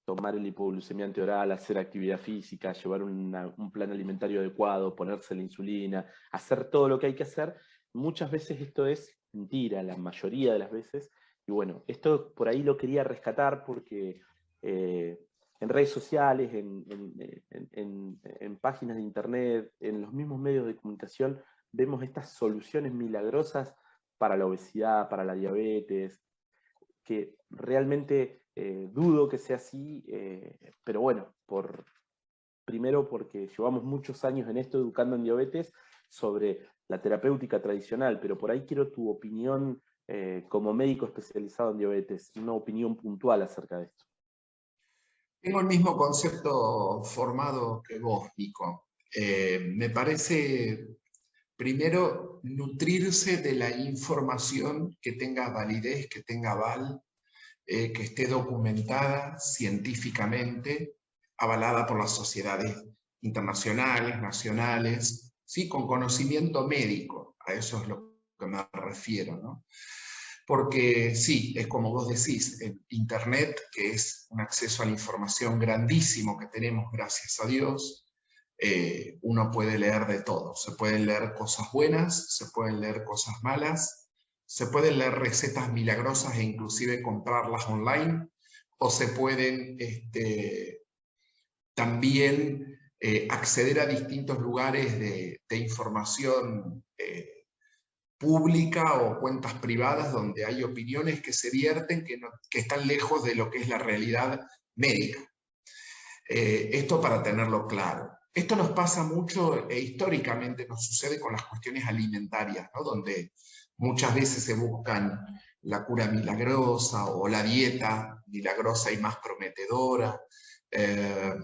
tomar el hipoglucemiante oral, hacer actividad física, llevar un plan alimentario adecuado, ponerse la insulina, hacer todo lo que hay que hacer, muchas veces esto es mentira, la mayoría de las veces. Y bueno, esto por ahí lo quería rescatar porque en redes sociales, en páginas de internet, en los mismos medios de comunicación, vemos estas soluciones milagrosas para la obesidad, para la diabetes, que realmente dudo que sea así, pero bueno, primero porque llevamos muchos años en esto educando en diabetes sobre la terapéutica tradicional, pero por ahí quiero tu opinión como médico especializado en diabetes, una opinión puntual acerca de esto. Tengo el mismo concepto formado que vos, Nico. Me parece, primero, nutrirse de la información que tenga validez, que tenga aval, que esté documentada científicamente, avalada por las sociedades internacionales, nacionales, ¿sí? Con conocimiento médico, a eso es lo que me refiero, ¿no? Porque sí, es como vos decís, el Internet, que es un acceso a la información grandísimo que tenemos, gracias a Dios, uno puede leer de todo. Se pueden leer cosas buenas, se pueden leer cosas malas, se pueden leer recetas milagrosas e inclusive comprarlas online, o se pueden también acceder a distintos lugares de información pública o cuentas privadas donde hay opiniones que se vierten que están lejos de lo que es la realidad médica. Esto para tenerlo claro. Esto nos pasa mucho e históricamente nos sucede con las cuestiones alimentarias, ¿no? Donde muchas veces se buscan la cura milagrosa o la dieta milagrosa y más prometedora. Eh,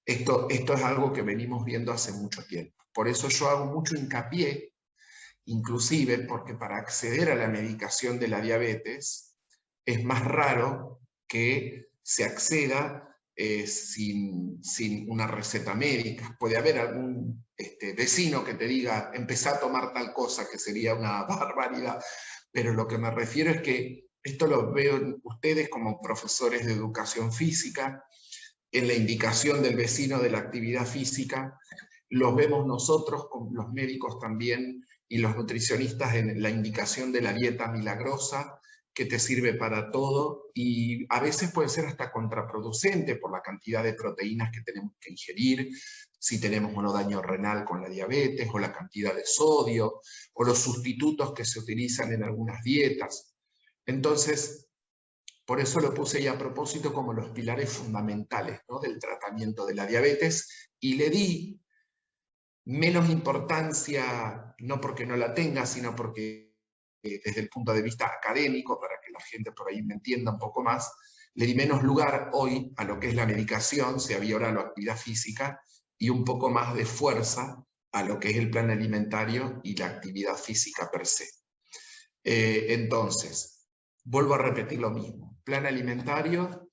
esto es algo que venimos viendo hace mucho tiempo. Por eso yo hago mucho hincapié, inclusive porque para acceder a la medicación de la diabetes es más raro que se acceda sin una receta médica. Puede haber algún vecino que te diga, empezá a tomar tal cosa, que sería una barbaridad, pero lo que me refiero es que esto lo veo ustedes como profesores de educación física, en la indicación del vecino de la actividad física, los vemos nosotros, con los médicos también, y los nutricionistas en la indicación de la dieta milagrosa, que te sirve para todo, y a veces puede ser hasta contraproducente por la cantidad de proteínas que tenemos que ingerir, si tenemos o no daño renal con la diabetes, o la cantidad de sodio, o los sustitutos que se utilizan en algunas dietas. Entonces, por eso lo puse ahí a propósito como los pilares fundamentales, ¿no?, del tratamiento de la diabetes, y le di menos importancia, no porque no la tenga, sino porque desde el punto de vista académico, para que la gente por ahí me entienda un poco más, le di menos lugar hoy a lo que es la medicación, se había ahora la actividad física, y un poco más de fuerza a lo que es el plan alimentario y la actividad física per se. Entonces, vuelvo a repetir lo mismo. Plan alimentario,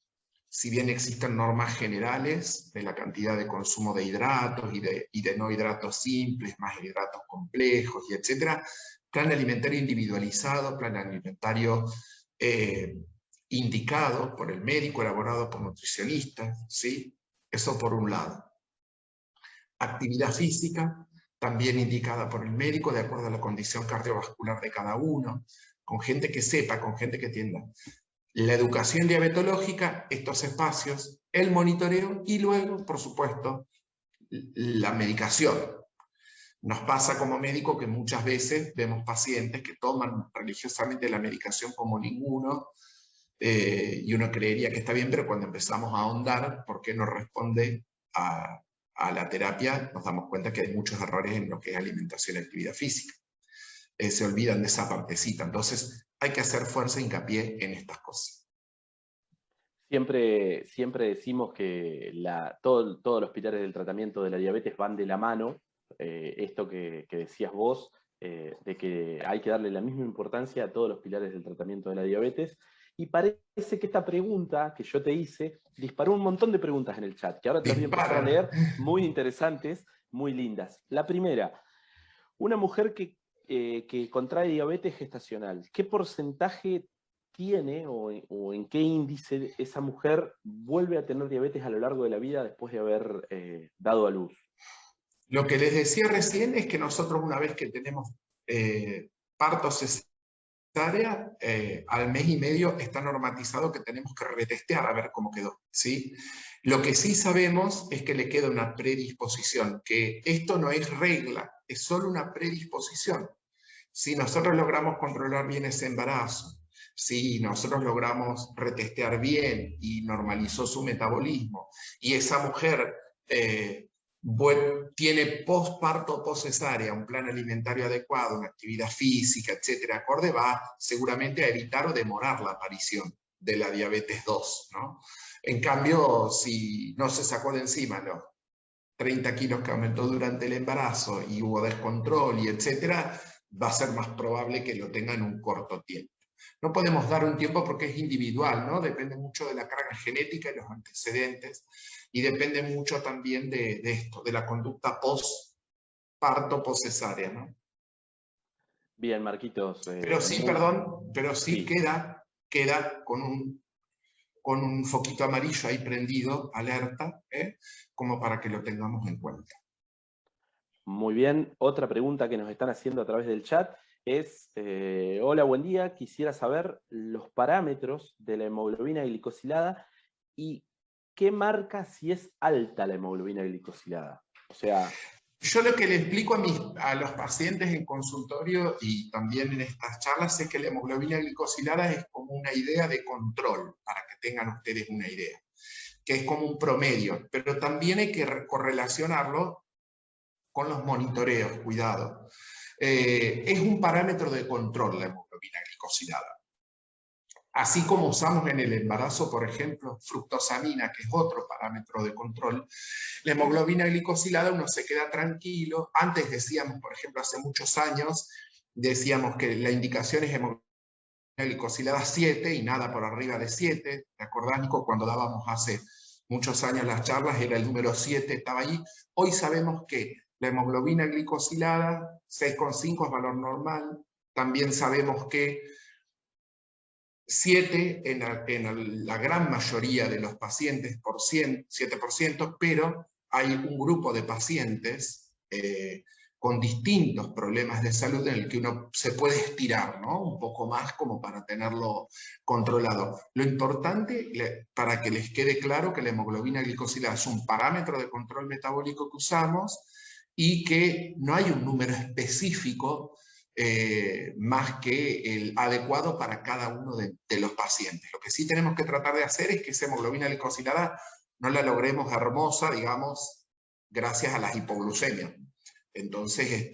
si bien existen normas generales de la cantidad de consumo de hidratos y de no hidratos simples, más hidratos complejos, y etcétera, plan alimentario individualizado, plan alimentario indicado por el médico, elaborado por nutricionistas, ¿sí? Eso por un lado. Actividad física, también indicada por el médico, de acuerdo a la condición cardiovascular de cada uno, con gente que sepa, con gente que entienda. La educación diabetológica, estos espacios, el monitoreo y luego, por supuesto, la medicación. Nos pasa como médico que muchas veces vemos pacientes que toman religiosamente la medicación como ninguno, y uno creería que está bien, pero cuando empezamos a ahondar por qué no responde a la terapia, nos damos cuenta que hay muchos errores en lo que es alimentación y actividad física. Se olvidan de esa partecita. Entonces hay que hacer fuerza e hincapié en estas cosas. Siempre decimos que todos los pilares del tratamiento de la diabetes van de la mano. Esto que decías vos, de que hay que darle la misma importancia a todos los pilares del tratamiento de la diabetes. Y parece que esta pregunta que yo te hice disparó un montón de preguntas en el chat, que ahora te voy a empezar a leer, muy interesantes, muy lindas. La primera, una mujer que contrae diabetes gestacional, ¿qué porcentaje tiene o en qué índice esa mujer vuelve a tener diabetes a lo largo de la vida después de haber dado a luz? Lo que les decía recién es que nosotros, una vez que tenemos parto cesárea, al mes y medio está normatizado que tenemos que retestear a ver cómo quedó, ¿sí? Lo que sí sabemos es que le queda una predisposición, que esto no es regla, es solo una predisposición. Si nosotros logramos controlar bien ese embarazo, si nosotros logramos retestear bien y normalizó su metabolismo, y esa mujer tiene posparto o poscesárea, un plan alimentario adecuado, una actividad física, etcétera, acorde, va seguramente a evitar o demorar la aparición de la diabetes 2, ¿no? En cambio, si no se sacó de encima los 30 kilos que aumentó durante el embarazo y hubo descontrol y etcétera, va a ser más probable que lo tenga en un corto tiempo. No podemos dar un tiempo porque es individual, ¿no? Depende mucho de la carga genética y los antecedentes, y depende mucho también de esto, de la conducta post-parto, post-cesárea, ¿no? Bien, Marquitos. Pero sí, pero sí. queda con un foquito amarillo ahí prendido, alerta, como para que lo tengamos en cuenta. Muy bien, otra pregunta que nos están haciendo a través del chat es, hola, buen día, quisiera saber los parámetros de la hemoglobina glicosilada y qué marca si es alta la hemoglobina glicosilada. O sea... Yo lo que le explico a los pacientes en consultorio y también en estas charlas es que la hemoglobina glicosilada es como una idea de control, para que tengan ustedes una idea, que es como un promedio, pero también hay que correlacionarlo con los monitoreos, cuidado. Es un parámetro de control la hemoglobina glicosilada. Así como usamos en el embarazo, por ejemplo, fructosamina, que es otro parámetro de control, la hemoglobina glicosilada uno se queda tranquilo. Antes decíamos, por ejemplo, hace muchos años, decíamos que la indicación es hemoglobina glicosilada 7 y nada por arriba de 7. ¿Te acordás, Nico? Cuando dábamos hace muchos años las charlas, era el número 7, estaba ahí. Hoy sabemos que la hemoglobina glicosilada, 6,5 es valor normal. También sabemos que 7 en la gran mayoría de los pacientes, 7%, pero hay un grupo de pacientes con distintos problemas de salud en el que uno se puede estirar, ¿no? Un poco más como para tenerlo controlado. Lo importante, para que les quede claro, que la hemoglobina glicosilada es un parámetro de control metabólico que usamos y que no hay un número específico más que el adecuado para cada uno de los pacientes. Lo que sí tenemos que tratar de hacer es que esa hemoglobina glicosilada no la logremos hermosa, digamos, gracias a las hipoglucemias. Entonces,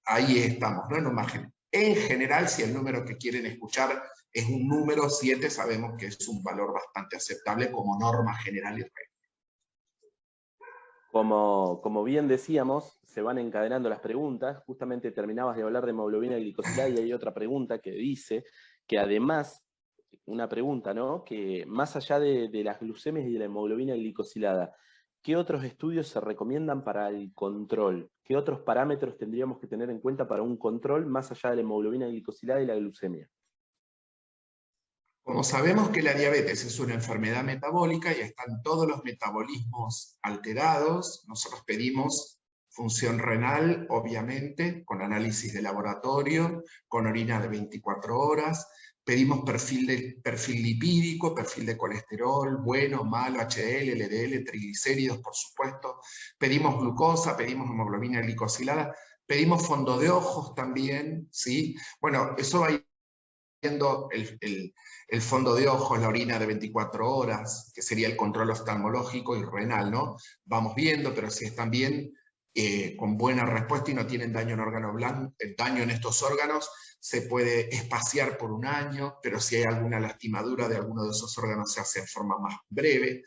ahí estamos, ¿no? En un margen. En general, si el número que quieren escuchar es un número 7, sabemos que es un valor bastante aceptable como norma general y regla. Como bien decíamos, se van encadenando las preguntas. Justamente terminabas de hablar de hemoglobina glicosilada y hay otra pregunta que dice que además, una pregunta, ¿no? Que más allá de las glucemias y de la hemoglobina glicosilada, ¿qué otros estudios se recomiendan para el control? ¿Qué otros parámetros tendríamos que tener en cuenta para un control más allá de la hemoglobina glicosilada y la glucemia? Como sabemos que la diabetes es una enfermedad metabólica y están todos los metabolismos alterados, nosotros pedimos función renal, obviamente, con análisis de laboratorio, con orina de 24 horas, pedimos perfil lipídico, perfil de colesterol, bueno, malo, HDL, LDL, triglicéridos, por supuesto, pedimos glucosa, pedimos hemoglobina glicosilada, pedimos fondo de ojos también, ¿sí? Bueno, eso va viendo el fondo de ojos, la orina de 24 horas, que sería el control oftalmológico y renal, ¿no? Vamos viendo, pero si están bien, con buena respuesta y no tienen daño en órgano blanco, daño en estos órganos, se puede espaciar por un año, pero si hay alguna lastimadura de alguno de esos órganos se hace en forma más breve.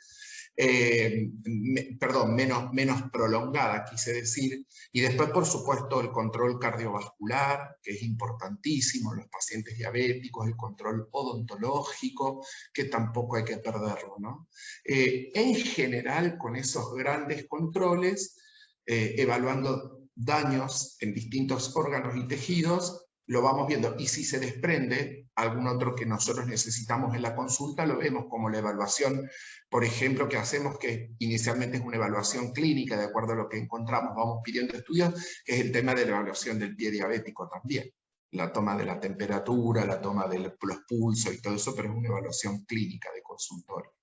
Menos prolongada, quise decir, y después, por supuesto, el control cardiovascular, que es importantísimo en los pacientes diabéticos, el control odontológico, que tampoco hay que perderlo, ¿no? En general, con esos grandes controles, evaluando daños en distintos órganos y tejidos, lo vamos viendo, y si se desprende algún otro que nosotros necesitamos en la consulta, lo vemos como la evaluación, por ejemplo, que hacemos, que inicialmente es una evaluación clínica, de acuerdo a lo que encontramos, vamos pidiendo estudios, que es el tema de la evaluación del pie diabético también, la toma de la temperatura, la toma de los pulsos y todo eso, pero es una evaluación clínica de consultorio.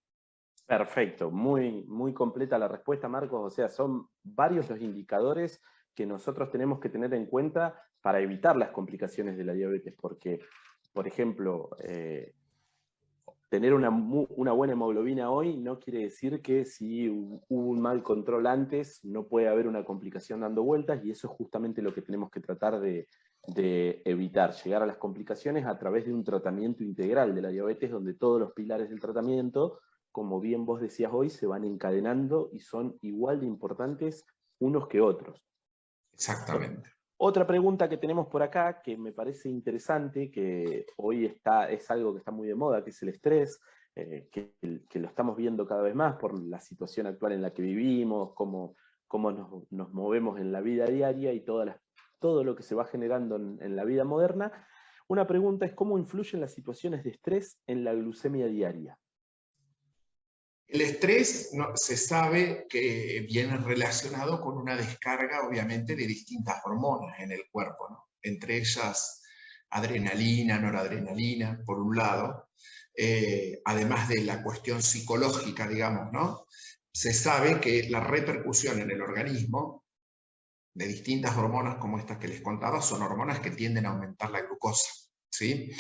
Perfecto, muy, muy completa la respuesta, Marcos. O sea, son varios los indicadores que nosotros tenemos que tener en cuenta para evitar las complicaciones de la diabetes, porque, por ejemplo, tener una buena hemoglobina hoy no quiere decir que si hubo un mal control antes no puede haber una complicación dando vueltas, y eso es justamente lo que tenemos que tratar de evitar, llegar a las complicaciones a través de un tratamiento integral de la diabetes, donde todos los pilares del tratamiento, como bien vos decías hoy, se van encadenando y son igual de importantes unos que otros. Exactamente. Otra pregunta que tenemos por acá, que me parece interesante, que hoy es algo que está muy de moda, que es el estrés, que lo estamos viendo cada vez más por la situación actual en la que vivimos, cómo nos movemos en la vida diaria y todo lo que se va generando en la vida moderna. Una pregunta es: ¿cómo influyen las situaciones de estrés en la glucemia diaria? El estrés se sabe que viene relacionado con una descarga, obviamente, de distintas hormonas en el cuerpo, ¿no? Entre ellas adrenalina, noradrenalina, por un lado, además de la cuestión psicológica, digamos, ¿no? Se sabe que la repercusión en el organismo de distintas hormonas como estas que les contaba son hormonas que tienden a aumentar la glucosa, ¿sí?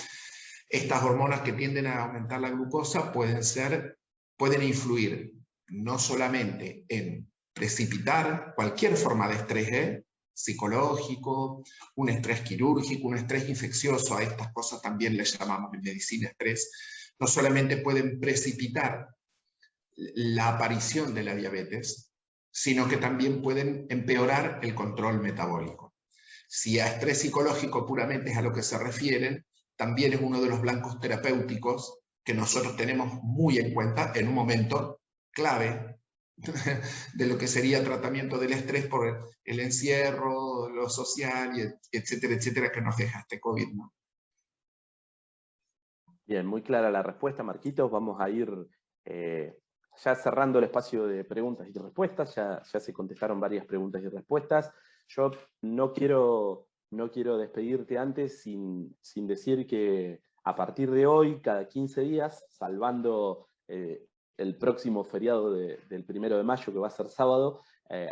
Estas hormonas que tienden a aumentar la glucosa pueden influir no solamente en precipitar cualquier forma de estrés, psicológico, un estrés quirúrgico, un estrés infeccioso, a estas cosas también les llamamos en medicina estrés, no solamente pueden precipitar la aparición de la diabetes, sino que también pueden empeorar el control metabólico. Si a estrés psicológico puramente es a lo que se refieren, también es uno de los blancos terapéuticos que nosotros tenemos muy en cuenta en un momento clave de lo que sería tratamiento del estrés por el encierro, lo social, etcétera, etcétera, que nos deja este COVID, ¿no? Bien, muy clara la respuesta, Marquitos. Vamos a ir ya cerrando el espacio de preguntas y respuestas. Ya se contestaron varias preguntas y respuestas. Yo no quiero despedirte antes sin decir que a partir de hoy, cada 15 días, salvando el próximo feriado del 1 de mayo, que va a ser sábado,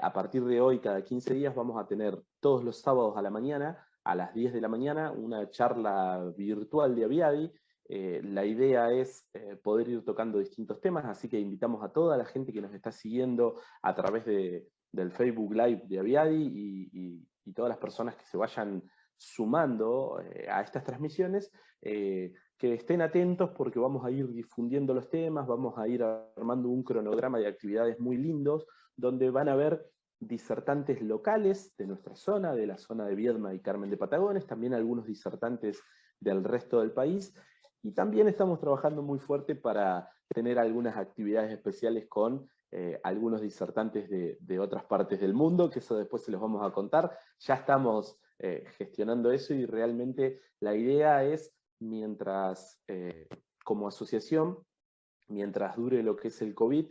a partir de hoy, cada 15 días, vamos a tener todos los sábados a la mañana, a las 10 de la mañana, una charla virtual de Aviadi. La idea es poder ir tocando distintos temas, así que invitamos a toda la gente que nos está siguiendo a través del Facebook Live de Aviadi y todas las personas que se vayan sumando a estas transmisiones, que estén atentos porque vamos a ir difundiendo los temas, vamos a ir armando un cronograma de actividades muy lindos, donde van a ver disertantes locales de nuestra zona, de la zona de Viedma y Carmen de Patagones, también algunos disertantes del resto del país, y también estamos trabajando muy fuerte para tener algunas actividades especiales con algunos disertantes de otras partes del mundo, que eso después se los vamos a contar. Ya estamos gestionando eso y realmente la idea es, mientras, como asociación, mientras dure lo que es el COVID,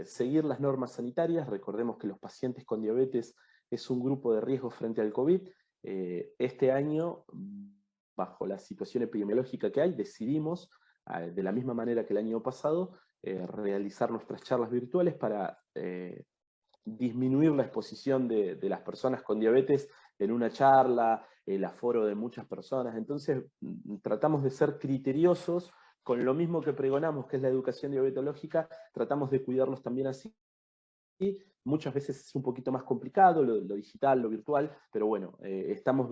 seguir las normas sanitarias. Recordemos que los pacientes con diabetes es un grupo de riesgo frente al COVID. Este año, bajo la situación epidemiológica que hay, decidimos, de la misma manera que el año pasado, realizar nuestras charlas virtuales para disminuir la exposición de las personas con diabetes en una charla, el aforo de muchas personas. Entonces, tratamos de ser criteriosos con lo mismo que pregonamos, que es la educación diabetológica, tratamos de cuidarnos también así. Muchas veces es un poquito más complicado, lo digital, lo virtual, pero bueno, estamos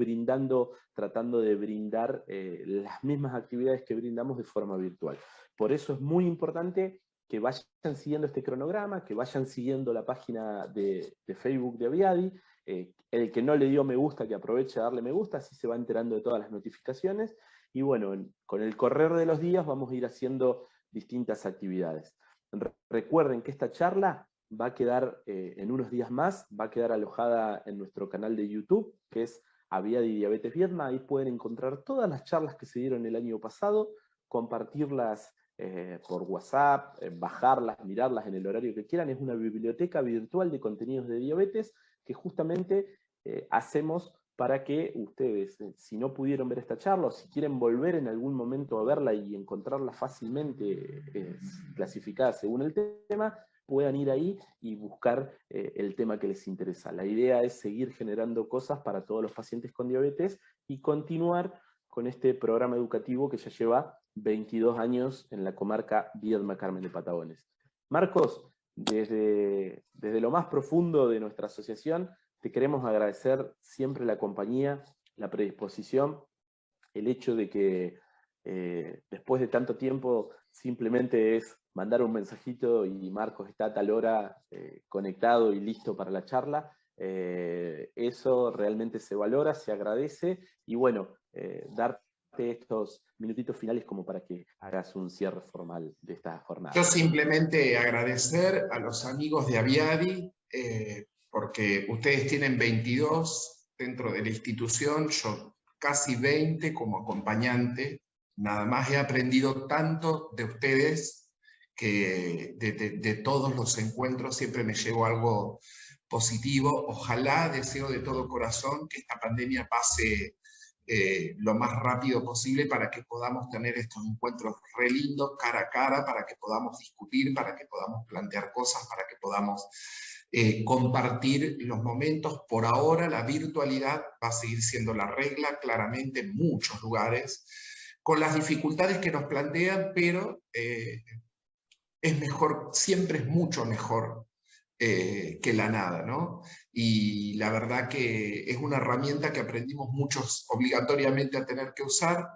tratando de brindar las mismas actividades que brindamos de forma virtual. Por eso es muy importante que vayan siguiendo este cronograma, que vayan siguiendo la página de Facebook de Aviadi. El que no le dio me gusta, que aproveche a darle me gusta, así se va enterando de todas las notificaciones. Y bueno, con el correr de los días vamos a ir haciendo distintas actividades. Recuerden que esta charla va a quedar en unos días más, va a quedar alojada en nuestro canal de YouTube, que es Aviadi Diabetes Viedma. Ahí pueden encontrar todas las charlas que se dieron el año pasado, compartirlas por WhatsApp, bajarlas, mirarlas en el horario que quieran. Es una biblioteca virtual de contenidos de diabetes que justamente hacemos para que ustedes, si no pudieron ver esta charla, o si quieren volver en algún momento a verla y encontrarla fácilmente clasificada según el tema, puedan ir ahí y buscar el tema que les interesa. La idea es seguir generando cosas para todos los pacientes con diabetes y continuar con este programa educativo que ya lleva 22 años en la comarca Viedma Carmen de Patagones. Marcos, desde lo más profundo de nuestra asociación, te queremos agradecer siempre la compañía, la predisposición, el hecho de que después de tanto tiempo simplemente es mandar un mensajito y Marcos está a tal hora conectado y listo para la charla. Eso realmente se valora, se agradece, y bueno, darte estos minutitos finales como para que hagas un cierre formal de esta jornada. Yo simplemente agradecer a los amigos de Aviadi, porque ustedes tienen 22 dentro de la institución, yo casi 20 como acompañante. Nada más he aprendido tanto de ustedes que de todos los encuentros siempre me llevo algo positivo. Ojalá, deseo de todo corazón que esta pandemia pase lo más rápido posible para que podamos tener estos encuentros re lindos, cara a cara, para que podamos discutir, para que podamos plantear cosas, para que podamos compartir los momentos. Por ahora la virtualidad va a seguir siendo la regla, claramente en muchos lugares, con las dificultades que nos plantean, pero es mejor, siempre es mucho mejor que la nada, ¿no? Y la verdad que es una herramienta que aprendimos muchos obligatoriamente a tener que usar.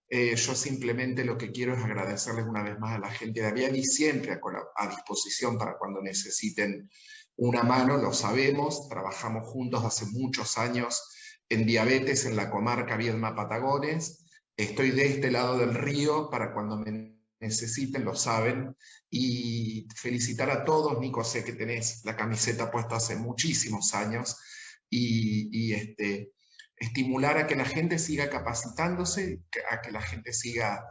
Yo simplemente lo que quiero es agradecerles una vez más a la gente de Aviadi, siempre a disposición para cuando necesiten una mano, lo sabemos, trabajamos juntos hace muchos años en diabetes en la comarca Viedma Patagones, estoy de este lado del río para cuando me necesiten, lo saben, y felicitar a todos, Nico, sé que tenés la camiseta puesta hace muchísimos años, y estimular a que la gente siga capacitándose, a que la gente siga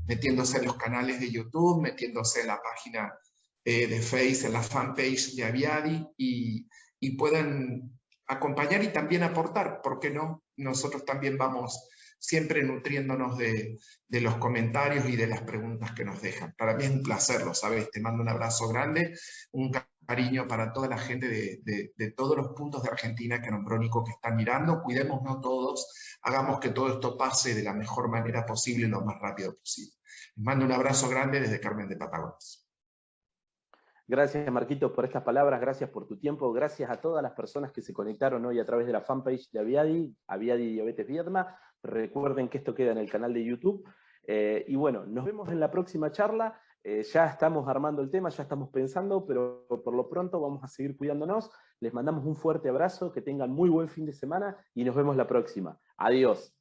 metiéndose en los canales de YouTube, metiéndose en la página de Facebook, en la fanpage de Aviadi, y puedan acompañar y también aportar, ¿por qué no? Nosotros también vamos siempre nutriéndonos de los comentarios y de las preguntas que nos dejan. Para mí es un placer, lo sabes, te mando un abrazo grande, un cariño para toda la gente de todos los puntos de Argentina que nombró Nico que están mirando, cuidémonos todos, hagamos que todo esto pase de la mejor manera posible y lo más rápido posible. Les mando un abrazo grande desde Carmen de Patagones. Gracias, Marquitos, por estas palabras, gracias por tu tiempo, gracias a todas las personas que se conectaron hoy a través de la fanpage de Aviadi, Aviadi Diabetes Viedma. Recuerden que esto queda en el canal de YouTube. Y bueno, nos vemos en la próxima charla. Ya estamos armando el tema, ya estamos pensando, pero por lo pronto vamos a seguir cuidándonos. Les mandamos un fuerte abrazo, que tengan muy buen fin de semana y nos vemos la próxima. Adiós.